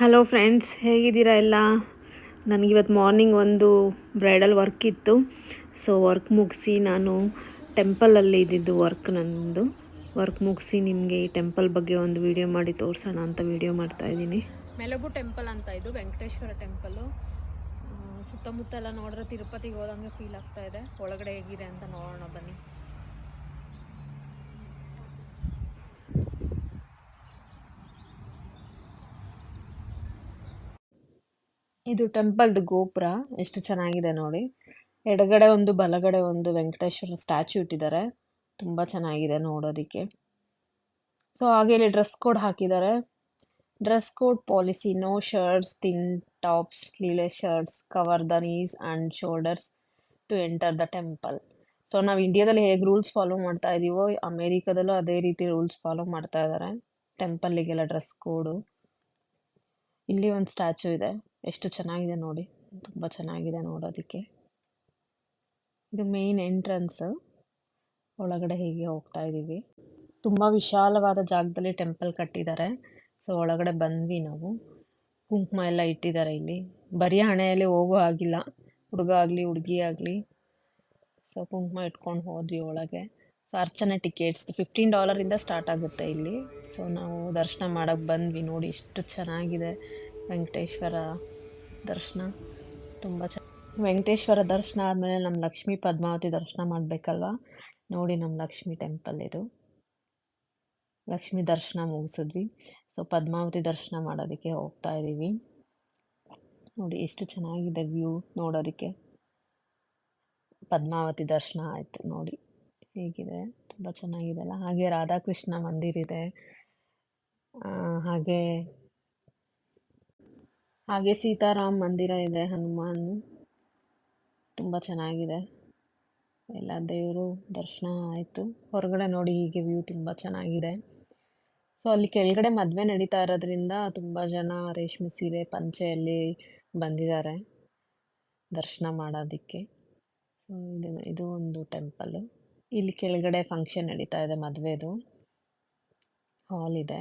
Hello friends, ಹೇಗಿದ್ದೀರಾ ಎಲ್ಲ? ನನಗಿವತ್ತು morning ಒಂದು ಬ್ರೈಡಲ್ ವರ್ಕ್ ಇತ್ತು. ಸೊ ವರ್ಕ್ ಮುಗಿಸಿ ನಾನು ಟೆಂಪಲಲ್ಲಿ ಇದ್ದಿದ್ದು ವರ್ಕ್ ಮುಗಿಸಿ ನಿಮಗೆ ಈ ಟೆಂಪಲ್ ಬಗ್ಗೆ ಒಂದು ವಿಡಿಯೋ ಮಾಡಿ ತೋರಿಸೋಣ ಅಂತ ವಿಡಿಯೋ ಮಾಡ್ತಾಯಿದ್ದೀನಿ. ಮೆಲಗು ಟೆಂಪಲ್ ಅಂತ ಇದು ವೆಂಕಟೇಶ್ವರ ಟೆಂಪಲ್ಲು. ಸುತ್ತಮುತ್ತ ಎಲ್ಲ ನೋಡಿದ್ರೆ ತಿರುಪತಿಗೆ ಹೋದಂಗೆ ಫೀಲ್ ಆಗ್ತಾ ಇದೆ. ಒಳಗಡೆ ಹೇಗಿದೆ ಅಂತ ನೋಡೋಣ ಬನ್ನಿ. ಇದು ಟೆಂಪಲ್ದು ಗೋಪುರ ಎಷ್ಟು ಚೆನ್ನಾಗಿದೆ ನೋಡಿ. ಎಡಗಡೆ ಒಂದು ಬಲಗಡೆ ಒಂದು ವೆಂಕಟೇಶ್ವರ ಸ್ಟ್ಯಾಚ್ಯೂ ಇಟ್ಟಿದ್ದಾರೆ. ತುಂಬ ಚೆನ್ನಾಗಿದೆ ನೋಡೋದಕ್ಕೆ. ಸೊ ಹಾಗೆ ಇಲ್ಲಿ ಡ್ರೆಸ್ ಕೋಡ್ ಹಾಕಿದ್ದಾರೆ. Dress code policy: no shirts, thin tops, sleeveless shirts, cover the knees and shoulders to enter the temple. So ನಾವು ಇಂಡಿಯಾದಲ್ಲಿ ಹೇಗೆ ರೂಲ್ಸ್ ಫಾಲೋ ಮಾಡ್ತಾ ಇದ್ದೀವೋ ಅಮೇರಿಕಾದಲ್ಲೂ ಅದೇ ರೀತಿ ರೂಲ್ಸ್ ಫಾಲೋ ಮಾಡ್ತಾ ಇದ್ದಾರೆ. ಟೆಂಪಲ್ಲಿಗೆಲ್ಲ ಡ್ರೆಸ್ ಕೋಡು. ಇಲ್ಲಿ ಒಂದು ಸ್ಟ್ಯಾಚ್ಯೂ ಇದೆ, ಎಷ್ಟು ಚೆನ್ನಾಗಿದೆ ನೋಡಿ, ತುಂಬ ಚೆನ್ನಾಗಿದೆ ನೋಡೋದಕ್ಕೆ. ಇದು ಮೇನ್ ಎಂಟ್ರೆನ್ಸ್. ಒಳಗಡೆ ಹೀಗೆ ಹೋಗ್ತಾ ಇದ್ದೀವಿ. ತುಂಬ ವಿಶಾಲವಾದ ಜಾಗದಲ್ಲಿ ಟೆಂಪಲ್ ಕಟ್ಟಿದ್ದಾರೆ. ಸೊ ಒಳಗಡೆ ಬಂದ್ವಿ ನಾವು. ಕುಂಕುಮ ಎಲ್ಲ ಇಟ್ಟಿದ್ದಾರೆ ಇಲ್ಲಿ. ಬರೀ ಹಣೆಯಲ್ಲಿ ಹೋಗೋ ಆಗಿಲ್ಲ, ಹುಡುಗ ಆಗಲಿ ಹುಡುಗಿ ಆಗಲಿ. ಸೊ ಕುಂಕುಮ ಇಟ್ಕೊಂಡು ಹೋದ್ವಿ ಒಳಗೆ. ಸೊ ಅರ್ಚನೆ ಟಿಕೆಟ್ಸ್ $15 ಸ್ಟಾರ್ಟ್ ಆಗುತ್ತೆ ಇಲ್ಲಿ. ಸೊ ನಾವು ದರ್ಶನ ಮಾಡೋಕ್ಕೆ ಬಂದ್ವಿ. ನೋಡಿ ಎಷ್ಟು ಚೆನ್ನಾಗಿದೆ ವೆಂಕಟೇಶ್ವರ ದರ್ಶನ, ತುಂಬ ವೆಂಕಟೇಶ್ವರ ದರ್ಶನ ಆದಮೇಲೆ ನಮ್ಮ ಲಕ್ಷ್ಮೀ ಪದ್ಮಾವತಿ ದರ್ಶನ ಮಾಡಬೇಕಲ್ವ. ನೋಡಿ ನಮ್ಮ ಲಕ್ಷ್ಮೀ ಟೆಂಪಲ್ ಇದು. ಲಕ್ಷ್ಮೀ ದರ್ಶನ ಮುಗಿಸಿದ್ವಿ. ಸೊ ಪದ್ಮಾವತಿ ದರ್ಶನ ಮಾಡೋದಕ್ಕೆ ಹೋಗ್ತಾ ಇದ್ದೀವಿ. ನೋಡಿ ಎಷ್ಟು ಚೆನ್ನಾಗಿದೆ ವ್ಯೂ ನೋಡೋದಕ್ಕೆ. ಪದ್ಮಾವತಿ ದರ್ಶನ ಆಯಿತು ನೋಡಿ ಹೇಗಿದೆ, ತುಂಬ ಚೆನ್ನಾಗಿದೆ ಅಲ್ಲ. ಹಾಗೆ ರಾಧಾಕೃಷ್ಣ ಮಂದಿರ ಇದೆ. ಹಾಗೆ ಸೀತಾರಾಮ್ ಮಂದಿರ ಇದೆ, ಹನುಮಾನ್. ತುಂಬ ಚೆನ್ನಾಗಿದೆ. ಎಲ್ಲ ದೇವರು ದರ್ಶನ ಆಯಿತು. ಹೊರಗಡೆ ನೋಡಿ ಹೀಗೆ ವ್ಯೂ ತುಂಬ ಚೆನ್ನಾಗಿದೆ. ಸೊ ಅಲ್ಲಿ ಕೆಳಗಡೆ ಮದುವೆ ನಡೀತಾ ಇರೋದ್ರಿಂದ ತುಂಬ ಜನ ರೇಷ್ಮೆ ಸೀರೆ ಪಂಚೆಯಲ್ಲಿ ಬಂದಿದ್ದಾರೆ ದರ್ಶನ ಮಾಡೋದಕ್ಕೆ. ಸೊ ಇದು ಒಂದು ಟೆಂಪಲ್ಲು. ಇಲ್ಲಿ ಕೆಳಗಡೆ ಫಂಕ್ಷನ್ ನಡೀತಾ ಇದೆ, ಮದುವೆದು ಹಾಲ್ ಇದೆ.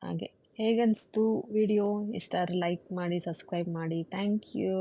ಹಾಗೆ ಹೇಗನ್ನಿಸ್ತು ವಿಡಿಯೋ? ಇಷ್ಟ ಆದರೆ ಲೈಕ್ ಮಾಡಿ, ಸಬ್ಸ್ಕ್ರೈಬ್ ಮಾಡಿ. Thank you.